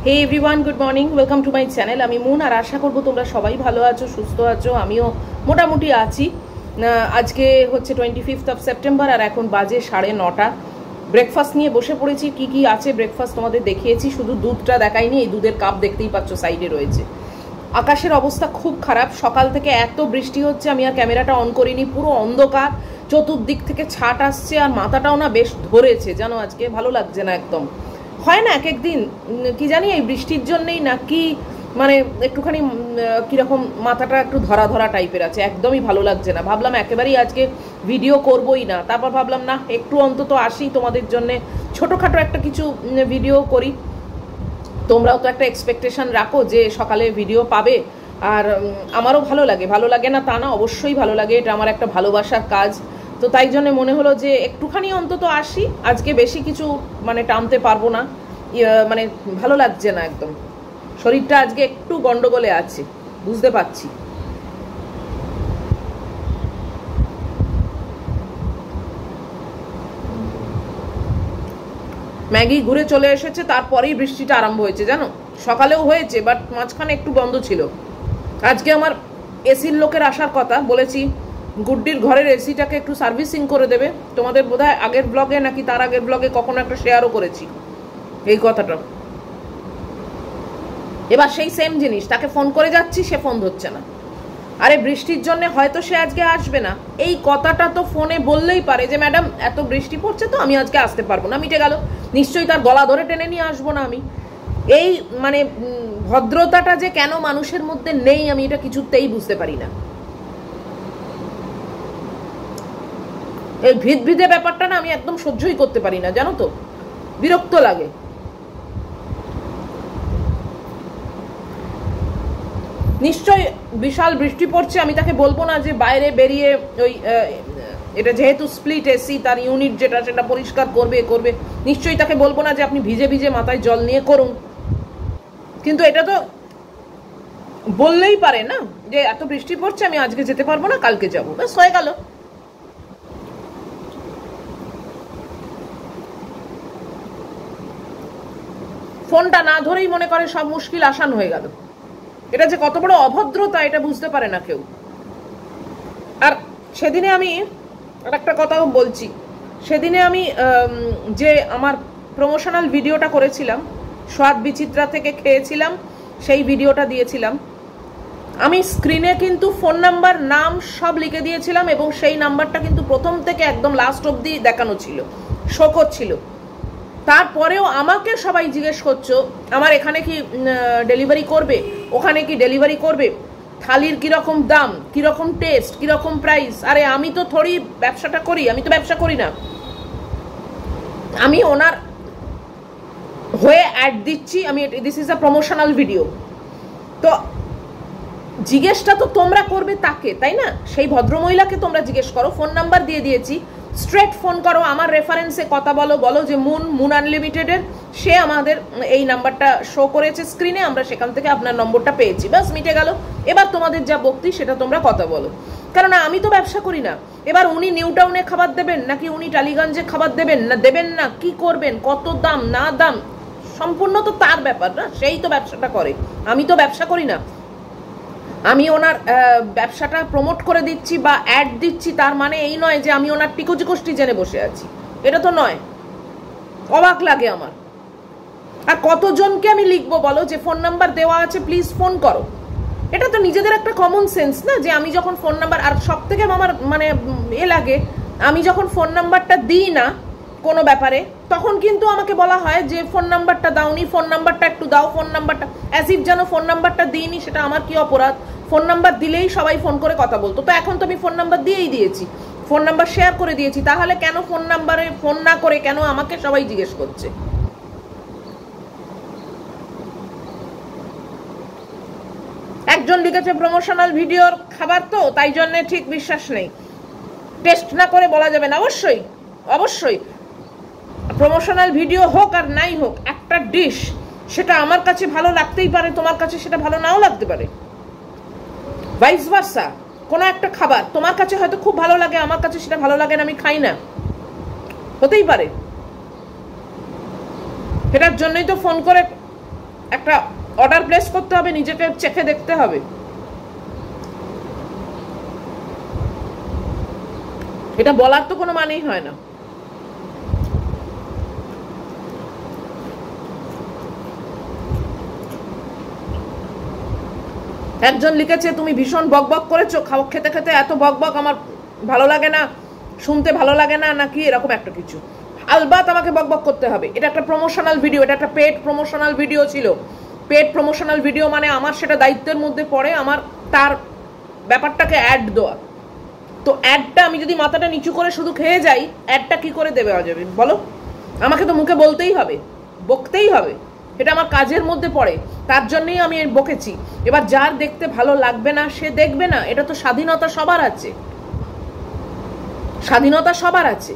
Hey everyone, good morning, welcome to my channel. আমি মুন, আর আশা করবো তোমরা সবাই ভালো আছো, সুস্থ আছো। আমিও মোটামুটি আছি। আজকে হচ্ছে 25 সেপ্টেম্বর আর এখন বাজে 9:30। ব্রেকফাস্ট নিয়ে বসে পড়েছি। কি কি আছে ব্রেকফাস্ট তোমাদের দেখিয়েছি, শুধু দুধটা দেখাইনি। এই দুধের কাপ দেখতেই পাচ্ছ সাইডে রয়েছে। আকাশের অবস্থা খুব খারাপ, সকাল থেকে এত বৃষ্টি হচ্ছে, আমি আর ক্যামেরাটা অন করিনি। পুরো অন্ধকার, চতুর্দিক থেকে ছাট আসছে, আর মাথাটাও না বেশ ধরেছে জানো। আজকে ভালো লাগছে না একদম। হয় না এক একদিন কি জানি এই বৃষ্টির জন্যেই না কি মানে একটুখানি কীরকম মাথাটা একটু ধরা ধরা টাইপের আছে, একদমই ভালো লাগছে না। ভাবলাম একেবারেই আজকে ভিডিও করবই না, তারপর ভাবলাম না একটু অন্তত আসি তোমাদের জন্যে, ছোটোখাটো একটা কিছু ভিডিও করি। তোমরাও তো একটা এক্সপেকটেশন রাখো যে সকালে ভিডিও পাবে, আর আমারও ভালো লাগে। ভালো লাগে না তা না, অবশ্যই ভালো লাগে, এটা আমার একটা ভালোবাসার কাজ। তো তাই জন্য মনে হলো যে একটুখানি অন্তত আসি। আজকে বেশি কিছু মানে টানতে পারবো না, মানে ভালো লাগছে না একদম। শরীরটা আজকে একটু গন্ডগোলে আছে, বুঝতে পারছি। ম্যাগি ঘুরে চলে এসেছে, তারপরেই বৃষ্টিটা আরম্ভ হয়েছে জানো। সকালেও হয়েছে, বাট মাঝখানে একটু বন্ধ ছিল। আজকে আমার এসির লোকের আসার কথা, বলেছি গুড্ডির ঘরের এসিটাকে একটু সার্ভিসিং করে দেবে। তোমাদের বোধহয় আগের ব্লগে নাকি তার আগের ব্লগে কখনো একটা শেয়ারও করেছি এই কথাটা। এবার সেই সেম জিনিস, তাকে ফোন করে যাচ্ছি, সে ফোন ধরছে না। আরে বৃষ্টির জন্য হয়তো সে আজকে আসবে না, এই কথাটা তো ফোনে বললেই পারে যে ম্যাডাম এত বৃষ্টি পড়ছে তো আমি আজকে আসতে পারবো না, মিটে গেল। নিশ্চয়ই তার গলা ধরে টেনে নিয়ে আসবো না আমি। এই মানে ভদ্রতাটা যে কেন মানুষের মধ্যে নেই, আমি এটা কিছুতেই বুঝতে পারি না। এই ভিদভিদে ব্যাপারটা না আমি একদম সহ্যই করতে পারি না জানো তো, বিরক্ত লাগে। নিশ্চয় বিশাল বৃষ্টি পড়ছে, আমি তাকে বলবো না যে বাইরে বেরিয়ে ওই এটা যেহেতু স্প্লিট এসি, তার ইউনিট যেটা সেটা পরিষ্কার করবে। নিশ্চয়ই তাকে বলবো না যে আপনি ভিজে ভিজে মাথায় জল নিয়ে করুন, কিন্তু এটা তো বললেই পারে না যে এত বৃষ্টি পড়ছে আমি আজকে যেতে পারবো না, কালকে যাবো, ব্যাস হয়ে গেল। ফোনটা না ধরেই মনে করে সব মুশকিল আসান হয়ে গেল। এটা যে কত বড় অভদ্রতা এটা বুঝতে পারে না কেউ। আর সেদিনে আমি একটা কথাও বলছি, সেদিনে আমি যে আমার প্রমোশনাল ভিডিওটা করেছিলাম, স্বাদ বিচিত্রা থেকে খেয়েছিলাম, সেই ভিডিওটা দিয়েছিলাম। আমি স্ক্রিনে কিন্তু ফোন নাম্বার, নাম সব লিখে দিয়েছিলাম, এবং সেই নাম্বারটা কিন্তু প্রথম থেকে একদম লাস্ট অবধি দেখানো ছিল, শো করছিল। তারপরেও আমাকে সবাই জিজ্ঞেস করছো আমার এখানে কি ডেলিভারি করবে, ওখানে কি ডেলিভারি করবে, থালির কীরকম দাম, কীরকম টেস্ট, কীরকম প্রাইস। আরে আমি তো থোড়ি ব্যবসাটা করি, আমি তো ব্যবসা করি না। আমি ওনার হয়ে অ্যাড দিচ্ছি, আমি this is a promotional video. তো জিজ্ঞেসটা তো তোমরা করবে তাকে, তাই না? সেই ভদ্রমহিলাকে তোমরা জিজ্ঞেস করো। ফোন নাম্বার দিয়ে দিয়েছি, স্ট্রেট ফোন করো, আমার রেফারেন্সে কথা বলো যে মুন আনলিমিটেডের, সে আমাদের এই নাম্বারটা শো করেছে স্ক্রিনে, আমরা সেখান থেকে আপনার নম্বরটা পেয়েছি, ব্যাস মিটে গেল। এবার তোমাদের যা বক্তি সেটা তোমরা কথা বলো, কারণ আমি তো ব্যবসা করি না। এবার উনি নিউ টাউনে খাবার দেবেন নাকি উনি টালিগঞ্জে খাবার দেবেন না কি করবেন, কত দাম না দাম, সম্পূর্ণ তো তার ব্যাপার না, সেই তো ব্যবসাটা করে, আমি তো ব্যবসা করি না। আমি ওনার ব্যবসাটা প্রমোট করে দিচ্ছি বা অ্যাড দিচ্ছি, তার মানে এই নয় যে আমি ওনার টিকোজিকোষ্টি জেনে বসে আছি, এটা তো নয়। অবাক লাগে আমার। আর কতজনকে আমি লিখবো বলো যে ফোন নাম্বার দেওয়া আছে, প্লিজ ফোন করো। এটা তো নিজেদের একটা কমন সেন্স না, যে আমি যখন ফোন নাম্বার, আর সব থেকে আমার মানে লাগে, আমি যখন ফোন নাম্বারটা দিই না কোনো ব্যাপারে, তখন কিন্তু আমাকে বলা হয় যে ফোন নাম্বারটা দাওনি, ফোন নাম্বারটা একটু দাও, ফোন নাম্বারটা, অ্যাজ ইফ যেন ফোন নাম্বারটা দিইনি সেটা আমার কি অপরাধ। ফোন নাম্বার দিলেই সবাই ফোন করে কথা বলতো, তো এখন তো আমি ফোন নাম্বার দিয়েই দিয়েছি, ফোন নাম্বার শেয়ার করে দিয়েছি, তাহলে কেন ফোন নাম্বারে ফোন না করে কেন আমাকে সবাই জিজ্ঞেস করছে? একজন লিখেছে প্রমোশনাল ভিডিওর খাবার তো তাই জন্য ঠিক বিশ্বাস নেই, টেস্ট না করে বলা যাবে না। অবশ্যই অবশ্যই প্রমোশনাল ভিডিও হোক আর নাই হোক, একটা ডিশ সেটা আমার কাছে ভালো লাগতেই পারে, তোমার কাছে সেটা ভালো নাও লাগতে পারে, ভাইস ভার্সা। কোনো একটা খাবার তোমার কাছে হয়তো খুব ভালো লাগে, আমার কাছে সেটা ভালো লাগে না, আমি খাই না, হতেই পারে। সেটার জন্যই তো ফোন করে একটা অর্ডার প্লেস করতে হবে, নিজেকে চেখে দেখতে হবে। এটা বলার তো কোনো মানেই হয় না। একজন লিখেছে তুমি ভীষণ বকবক করেছো, খেতে খেতে এত বকবক আমার ভালো লাগে না, শুনতে ভালো লাগে না, নাকি এরকম একটা কিছু। আলবাত আমাকে বকবক করতে হবে, এটা একটা প্রমোশনাল ভিডিও, এটা একটা পেড প্রমোশনাল ভিডিও ছিল। পেড প্রমোশনাল ভিডিও মানে আমার সেটা দায়িত্বের মধ্যে পড়ে, আমার তার ব্যাপারটাকে অ্যাড দেওয়া। তো অ্যাডটা আমি যদি মাথাটা নিচু করে শুধু খেয়ে যাই, অ্যাডটা কি করে দেবে যাবে বলো? আমাকে তো মুখে বলতেই হবে, বকতেই হবে, এটা আমার কাজের মধ্যে পড়ে, তার জন্যই আমি বকেছি। এবার যার দেখতে ভালো লাগবে না সে দেখবে না, এটা তো স্বাধীনতা সবার আছে, স্বাধীনতা সবার আছে।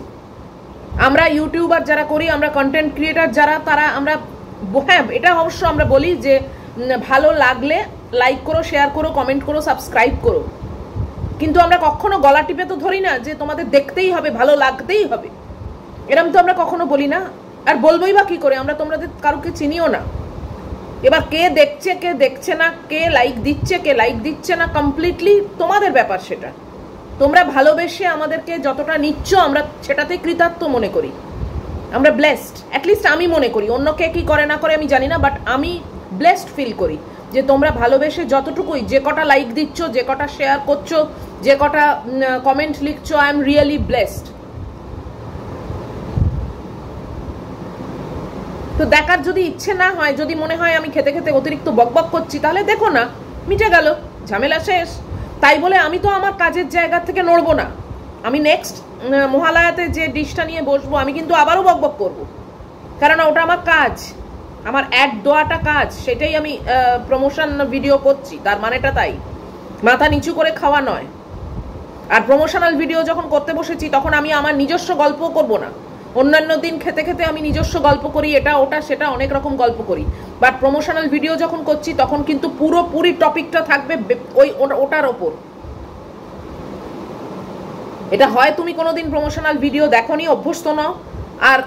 আমরা ইউটিউবার যারা করি, আমরা কন্টেন্ট ক্রিয়েটার যারা, তারা আমরা হ্যাঁ এটা অবশ্য আমরা বলি যে ভালো লাগলে লাইক করো, শেয়ার করো, কমেন্ট করো, সাবস্ক্রাইব করো, কিন্তু আমরা কখনো গলা টিপে তো ধরি না যে তোমাদের দেখতেই হবে, ভালো লাগতেই হবে, এরকম তো আমরা কখনো বলি না। আর বলবোই বা কি করে, আমরা তোমাদের কারোকে চিনিও না। এবার কে দেখছে কে দেখছে না, কে লাইক দিচ্ছে কে লাইক দিচ্ছে না, কমপ্লিটলি তোমাদের ব্যাপার সেটা। তোমরা ভালোবেসে আমাদেরকে যতটা নিচ্ছ আমরা সেটাতে কৃতার্থ মনে করি, আমরা ব্লেসড, অ্যাটলিস্ট আমি মনে করি। অন্য কে কি করে না করে আমি জানি না, বাট আমি ব্লেসড ফিল করি যে তোমরা ভালোবেসে যতটুকুই, যে কটা লাইক দিচ্ছ, যে কটা শেয়ার করছো, যে কটা কমেন্ট লিখছো, আই এম রিয়েলি ব্লেসড। তো দেখার যদি ইচ্ছে না হয়, যদি মনে হয় আমি খেতে খেতে অতিরিক্ত বকবক করছি, তাহলে দেখো না, মিটে গেল, ঝামেলা শেষ। তাই বলে আমি তো আমার কাজের জায়গা থেকে নড়বো না। আমি নেক্সট মহালয়াতে যে ডিশটা নিয়ে বসবো আমি কিন্তু আবারও বকবক করবো, কারণ ওটা আমার কাজ, আমার অ্যাড দেওয়াটা কাজ, সেটাই আমি প্রমোশন ভিডিও করছি, তার মানেটা তাই, মাথা নিচু করে খাওয়া নয়। আর প্রমোশনাল ভিডিও যখন করতে বসেছি তখন আমি আমার নিজস্ব গল্প করব না। অন্যান্য দিন খেতে খেতে আমি নিজস্ব গল্প করি, এটা ওটা সেটা অনেক রকম গল্প করি, বাট প্রমোশনাল ভিডিও যখন করছি তখন কিন্তু পুরোপুরি টপিকটা থাকবে ওই ওটার ওপর। এটা হয় তুমি কোনোদিন প্রমোশনাল ভিডিও দেখোনি, অভ্যস্ত নও, আর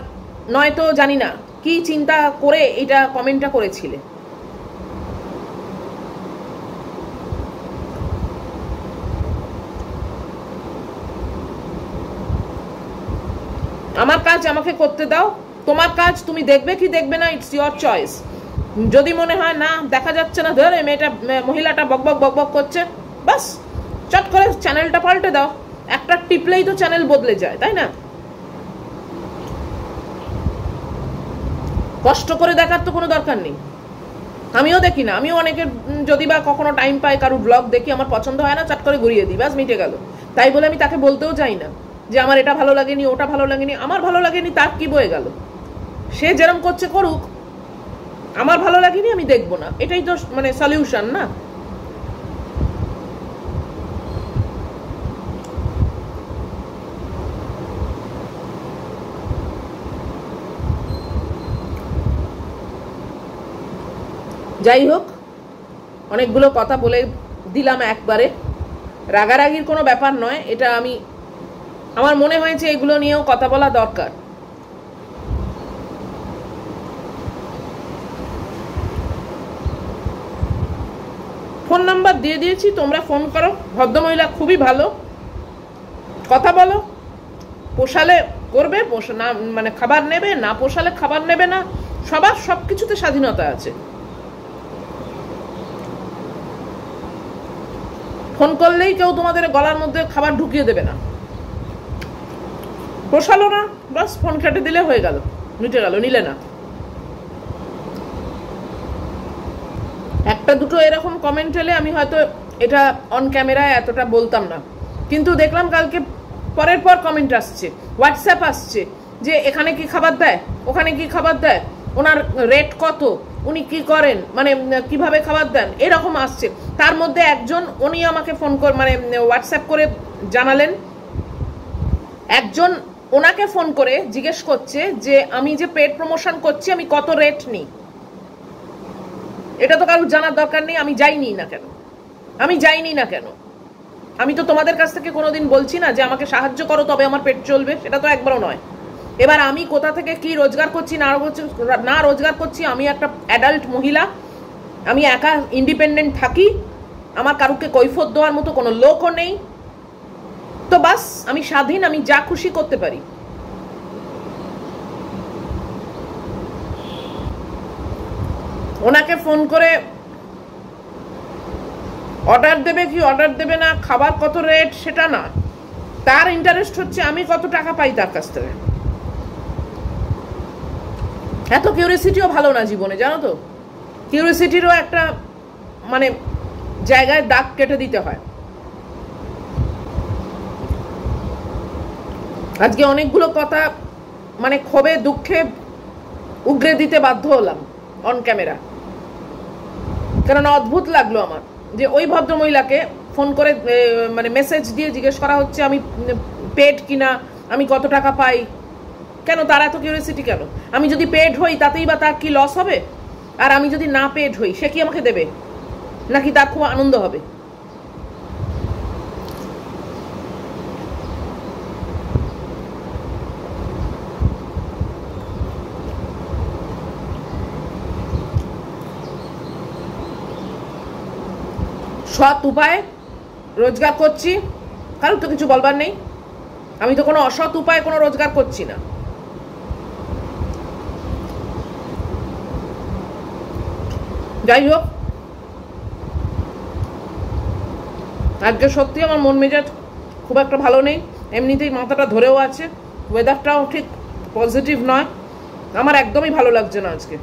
নয়তো জানি না কি চিন্তা করে এটা কমেন্টটা করেছিলে। আমার কাজ আমাকে করতে দাও, তোমার কাজ তুমি দেখবে কি দেখবে না, ইটস ইয়োর চয়েস। যদি মনে হয় না দেখা যাচ্ছে না, ধর এই মেয়েটা মহিলাটা বকবক বকবক করছে, বাস চট করে চ্যানেলটা পাল্টে দাও। একটা টিপলেই তো চ্যানেল বদলে যায়, তাই না? কষ্ট করে দেখার তো কোনো দরকার নেই। আমিও দেখি না, আমিও অনেকের যদি বা কখনো টাইম পাই কারো ব্লগ দেখি, আমার পছন্দ হয় না, চট করে ঘুরিয়ে দিই, ব্যাস মিটে গেল। তাই বলে আমি তাকে বলতেও যাই না যে আমার এটা ভালো লাগেনি, ওটা ভালো লাগেনি। আমার ভালো লাগেনি তার কি বয়ে গেল, সে যেরকম করছে করুক, আমার ভালো লাগেনি আমি দেখবো না, এটাই তো মানে সলিউশন না? যাই হোক, অনেকগুলো কথা বলে দিলাম একবারে, রাগারাগির কোনো ব্যাপার নয় এটা। আমার মনে হয়েছে এগুলো নিয়েও কথা বলা দরকার। ফোন নাম্বার দিয়ে দিয়েছি, তোমরা ফোন করো। ভদ্রমহিলা খুবই ভালো, কথা বলো, পোষালে করবে, না মানে খাবার নেবে, না পোষালে খাবার নেবে না, সবার সবকিছুতে স্বাধীনতা আছে। ফোন করলেই কেউ তোমাদের গলার মধ্যে খাবার ঢুকিয়ে দেবে না। পোষালো না, বাস ফোন কেটে দিলে হয়ে গেল, মিটে গেল, নিলে না। একটা দুটো এরকম কমেন্ট এলে আমি হয়তো এটা অন ক্যামেরায় এতটা বলতাম না, কিন্তু দেখলাম কালকে পরের পর কমেন্ট আসছে, হোয়াটসঅ্যাপ আসছে যে এখানে কি খাবার দেয়, ওখানে কি খাবার দেয়, ওনার রেট কত, উনি কি করেন, মানে কিভাবে খাবার দেন, এরকম আসছে। তার মধ্যে একজন, উনি আমাকে ফোন করে মানে হোয়াটসঅ্যাপ করে জানালেন, একজন ওনাকে ফোন করে জিজ্ঞেস করছে যে আমি যে পেড প্রমোশন করছি আমি কত রেট নিই। এটা তো কারোর জানার দরকার নেই, আমি যাইনি না কেন, আমি যাইনি না কেন, আমি তো তোমাদের কাছ থেকে কোনোদিন বলছি না যে আমাকে সাহায্য করো তবে আমার পেট চলবে, সেটা তো একবারও নয়। এবার আমি কোথা থেকে কি রোজগার করছি না রোজগার করছি, আমি একটা অ্যাডাল্ট মহিলা, আমি একা ইন্ডিপেন্ডেন্ট থাকি, আমার কারুকে কৈফিয়ত দেওয়ার মতো কোনো লোকও নেই, তো বাস আমি স্বাধীন, আমি যা খুশি করতে পারি। ওনাকে ফোন করে অর্ডার দেবে কি অর্ডার দেবে না, খাবার কত রেট সেটা না, তার ইন্টারেস্ট হচ্ছে আমি কত টাকা পাই তার কাছ থেকে। এত কিউরিসিটিও ভালো না জীবনে, জানো তো, কিউরিসিটিরও একটা মানে জায়গায় দাগ কেটে দিতে হয়। আজকে অনেকগুলো কথা মানে ক্ষোভে দুঃখে উগরে দিতে বাধ্য হলাম অন ক্যামেরা, কেননা অদ্ভুত লাগলো আমার যে ওই ভদ্রমহিলাকে ফোন করে মানে মেসেজ দিয়ে জিজ্ঞেস করা হচ্ছে আমি পেড কিনা, আমি কত টাকা পাই। কেন তার এত কিউরিয়াসিটি কেন? আমি যদি পেড হই তাতেই বা তার কি লস হবে? আর আমি যদি না পেড হই সে কি আমাকে দেবে, নাকি তার খুব আনন্দ হবে? সৎ উপায়ে রোজগার করছি, কারণ তো কিছু বলবার নেই, আমি তো কোনো অসৎ উপায়ে কোনো রোজগার করছি না। যাই হোক, আজকে সত্যি আমার মন মেজাজ খুব একটা ভালো নেই, এমনিতেই মাথাটা ধরেও আছে, ওয়েদারটাও ঠিক পজিটিভ নয়, আমার একদমই ভালো লাগছে না আজকে।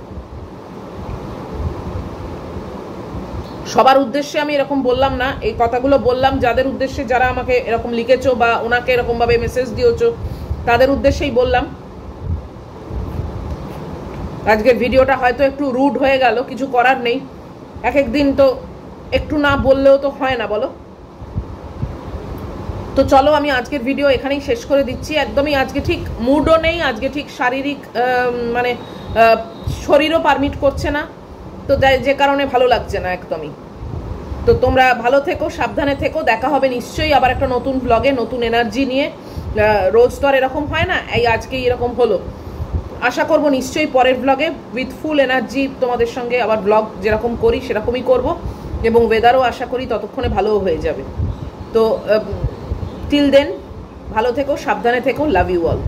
সবার উদ্দেশ্যে আমি এরকম বললাম না, এই কথাগুলো বললাম যাদের উদ্দেশ্যে, যারা আমাকে এরকম লিখেছো বা ওনাকে এরকম ভাবে মেসেজ দিয়েছো তাদের উদ্দেশ্যেই বললাম। আজকের ভিডিওটা হয়তো একটু রুড হয়ে গেল, কিছু করার নেই, এক একদিন তো একটু না বললেও তো হয় না, বলো। তো চলো আমি আজকের ভিডিও এখানেই শেষ করে দিচ্ছি। একদমই আজকে ঠিক মুডও নেই, আজকে ঠিক শারীরিক মানে শরীরও পারমিট করছে না, তো যে কারণে ভালো লাগছে না একদমই। তো তোমরা ভালো থেকো, সাবধানে থেকো, দেখা হবে নিশ্চয়ই আবার একটা নতুন ব্লগে নতুন এনার্জি নিয়ে। রোজ তো আর এরকম হয় না, এই আজকেই এরকম হলো। আশা করব নিশ্চয়ই পরের ব্লগে উইথ ফুল এনার্জি তোমাদের সঙ্গে আবার ব্লগ যেরকম করি সেরকমই করব, এবং ওয়েদারও আশা করি ততক্ষণে ভালোও হয়ে যাবে। তো টিল দেন ভালো থেকো, সাবধানে থেকো, লাভ ইউ অল।